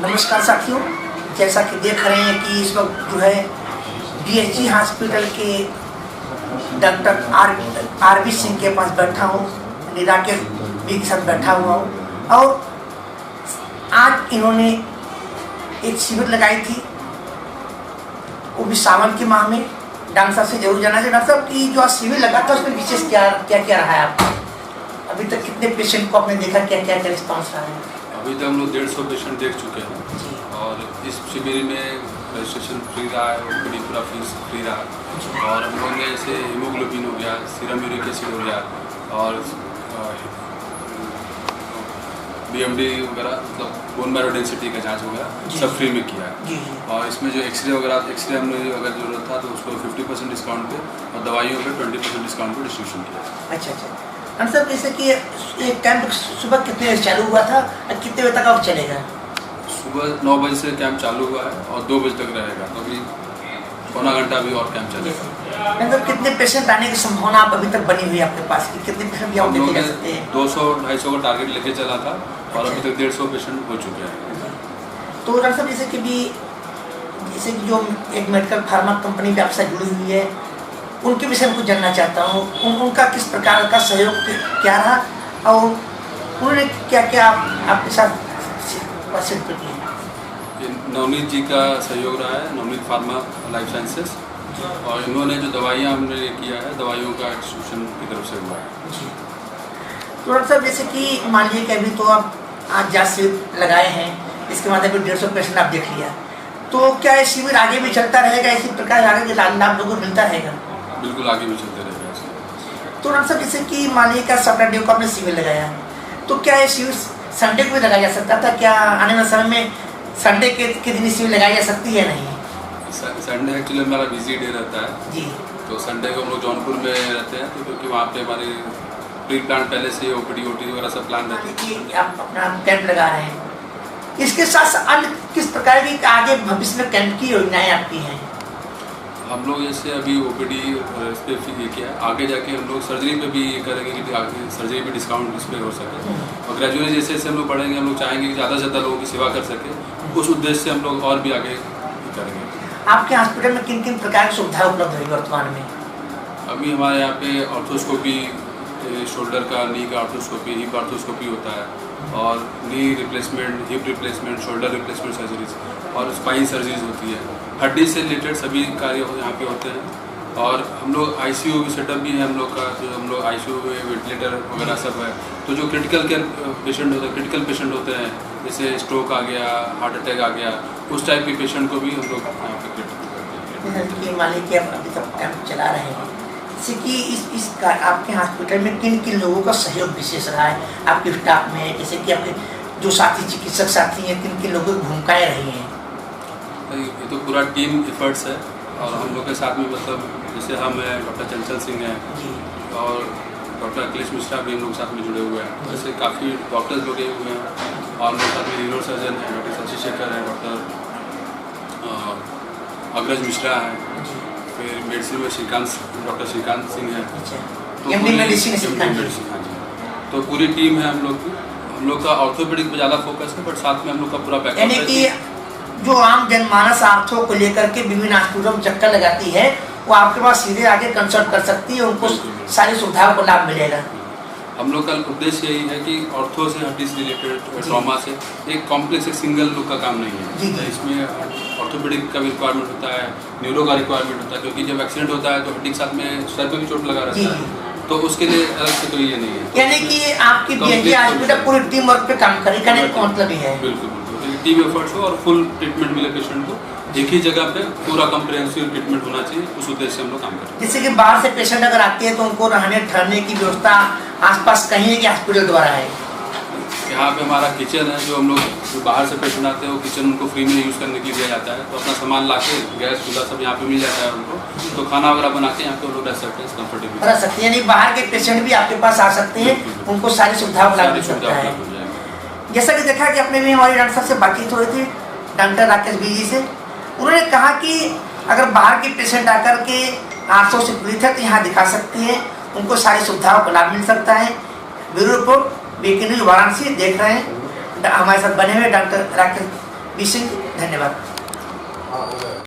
नमस्कार साथियों, जैसा कि देख रहे हैं कि इस वक्त जो है DSG हॉस्पिटल के डॉक्टर आर.बी. सिंह के पास बैठा हूँ, राकेश बी के साथ बैठा हुआ हूँ और आज इन्होंने एक शिविर लगाई थी, वो भी सावन के माह में। डॉक्टर साहब से जरूर जानना चाहिए, डॉक्टर साहब की जो शिविर लगा था उसमें विशेष क्या क्या रहा है आपका? अभी तक कितने पेशेंट को आपने देखा, क्या क्या रिस्पॉन्स रहा है? अभी तक हम लोग 150 पेशेंट देख चुके हैं और इस शिविर में रजिस्ट्रेशन फ्री रहा है और बड़ी पूरा फीस फ्री रहा है। और हम लोगों ने जैसे हीमोग्लोबिन हो गया, सीरम यूरिक एसिड हो गया और BMD वगैरह, मतलब बोन मैरो डेंसिटी का जांच वगैरह सब फ्री में किया है। और इसमें जो एक्सरे वगैरह, एक्सरे हमने अगर जरूरत था तो उसको 50% डिस्काउंट पे और दवाइयों पे 20% डिस्काउंट पे डिस्ट्रीब्यूशन किया। अच्छा। सर, जैसे कि कैंप सुबह कितने बजे चालू हुआ था और कितने बजे तक अब चलेगा? सुबह 9 बजे से कैंप चालू हुआ है और 2 बजे तक रहेगा, तो अभी पौना घंटा भी और कैंप चलेगा। मतलब कितने पेशेंट आने की संभावना आप अभी तक बनी हुई है आपके पास की? कितने पेशेंट हम लोग ने 200-250 का टारगेट लेके चला था और अभी तक 150 पेशेंट हो चुके हैं। तो डॉक्टर साहब, जैसे कि जो एक मेडिकल फार्मा कंपनी भी आपसे जुड़ी हुई है, उनके विषय में कुछ जानना चाहता हूँ। उनका किस प्रकार का सहयोग क्या रहा और उन्होंने क्या क्या आपके साथ सिद्ध किया? नवनीत जी का सहयोग रहा है, नवनीत फार्मा लाइफ साइंसेस, और इन्होंने जो दवाइयाँ हमने किया है, दवाइयों का डिस्ट्रीब्यूशन की तरफ से हुआ है। तो डॉक्टर साहब, जैसे कि मान लीजिए कि अभी तो आप आज जांच शिविर लगाए हैं, इसके माध्यम से 150 पेशेंट आप देख लिया, तो क्या ये शिविर आगे भी चलता रहेगा? इसी प्रकार आगे के लाभ लोगों को मिलता रहेगा? बिल्कुल, आगे भी चलते रहेगा। तो डॉक्टर साहब, जैसे कि मान लीजिए का सैटरडे को आपने शिविर लगाया, तो क्या ये शिविर संडे को भी लगाया जा सकता था? क्या आने वाले समय में संडे के दिन शिविर लगाई जा सकती है? नहीं, संडे एक्चुअली हमारा बिजी डे रहता है जी, तो संडे को हम लोग जौनपुर में रहते हैं, तो क्योंकि वहाँ पे हमारे प्री प्लान पहले से OPD OT वगैरह सब प्लान रहते हैं। आप अपना कैंप लगा रहे हैं, इसके साथ अन्य किस प्रकार की आगे भविष्य में कैंप की योजनाएं आपकी हैं? हम लोग जैसे अभी OPD इस पर ये किया है, आगे जाके हम लोग सर्जरी पे भी करेंगे कि आगे सर्जरी पे डिस्काउंट इस पर हो सके, और ग्रेजुअली जैसे जैसे हम लोग बढ़ेंगे हम लोग चाहेंगे कि ज़्यादा से ज़्यादा लोगों की सेवा कर सके। उस उद्देश्य से हम लोग और भी आगे करेंगे। आपके हॉस्पिटल में किन किन प्रकार की सुविधा उपलब्ध है वर्तमान में? अभी हमारे यहाँ पे ऑर्थोस्कोपी, शोल्डर का, नी का ऑर्थोस्कोपी, हिप ऑर्थोस्कोपी होता है, और knee replacement, hip replacement, shoulder replacement surgeries और स्पाइन सर्जरीज होती है। हड्डी से रिलेटेड सभी कार्य यहाँ पे होते हैं। और हम लोग ICU सेटअप भी है हम लोग का, जो हम लोग ICU में वेंटिलेटर वगैरह सब है। तो जो क्रिटिकल केयर पेशेंट होते हैं, क्रिटिकल पेशेंट होते हैं, जैसे स्ट्रोक आ गया, हार्ट अटैक आ गया, उस टाइप के पेशेंट को भी हम लोग यहाँ पे कि मान लीजिए आप अभी तक कैंप चला रहे हैं, जैसे कि आपके हॉस्पिटल में किन किन लोगों का सहयोग विशेष रहा है आपके स्टाफ में? जैसे कि आपके जो साथी चिकित्सक साथी हैं, किन किन लोगों की भूमिकाएँ रही हैं? ये तो पूरा टीम एफर्ट्स है, और हम लोग के साथ में मतलब जैसे हम हैं, डॉक्टर चंचल सिंह हैं और डॉक्टर अखिलेश मिश्रा भी हम लोग साथ में जुड़े हुए हैं। वैसे काफ़ी डॉक्टर्स जुड़े हुए हैं, और मेरे साथ में न्यूरो सर्जन हैं, डॉक्टर शशि शेखर हैं, डॉक्टर अग्रज मिश्रा है, फिर मेडिसिन में डॉक्टर श्रीकांत सिंह है, तो तो पूरी टीम है हम लोग की। हम लोग का ऑर्थोपेडिक पे ज़्यादा फोकस है, बट साथ में हम लोग का पूरा बैकअप है। यानी कि जो आम जनमानस आर्थो को लेकर के विभिन्न हॉस्पिटलों में चक्कर लगाती है, वो आपके पास सीधे आके कंसल्ट कर सकती है, उनको सारी सुविधाओं को लाभ मिलेगा। हम लोग का उद्देश्य यही है कि ऑर्थो से, हड्डी से रिलेटेड, ट्रॉमा से एक कॉम्प्लेक्स, एक सिंगल लुक का काम नहीं है। इसमें ऑर्थोपेडिक का भी रिक्वायरमेंट होता है, न्यूरो का रिक्वायरमेंट होता है, क्योंकि जब एक्सीडेंट होता है तो हड्डी के साथ में सर पे भी चोट लगा रहता है, तो उसके लिए अलग से कोई ये नहीं है। यानी कि आपकी DSG हॉस्पिटल पूरी टीम वर्क पे काम करेगा, मतलब ही है। बिल्कुल, टीम एफर्ट्स हो और फुल ट्रीटमेंट मिले पेशेंट को, एक ही जगह पे पूरा कॉम्प्रिहेंसिव ट्रीटमेंट होना चाहिए, उस उद्देश्य से हम लोग काम करते हैं। जैसे कि बाहर से पेशेंट अगर आते हैं तो उनको रहने ठहरने की व्यवस्था आसपास कहीं कि हॉस्पिटल द्वारा है? यहाँ पे हमारा किचन है, जो हम लोग जो बाहर से पेशेंट आते हैं वो किचन उनको फ्री में यूज़ करने के लिए दिया जाता है, तो अपना सामान ला के गैस चूल्हा सब यहाँ पे मिल जाता है उनको, तो खाना वगैरह बना के यहाँ पे लोग रह सकते हैं कंफर्टेबल रह सकते हैं। यानी बाहर के पेशेंट भी आपके पास आ सकते हैं, उनको सारी सुविधाएं उपलब्ध हो सकता है। जैसा कि देखा कि अपने भी हमारी डॉक्टर साहब से बातचीत हो रही थी, डॉक्टर राकेश बी जी से, उन्होंने कहा कि अगर बाहर के पेशेंट आकर के आर्थो से पीड़ित है तो यहाँ दिखा सकते हैं, उनको सारी सुविधाओं का लाभ मिल सकता है। Bureau report BK news Varanasi देख रहे हैं, हमारे साथ बने हुए डॉक्टर राकेश बी सिंह, धन्यवाद।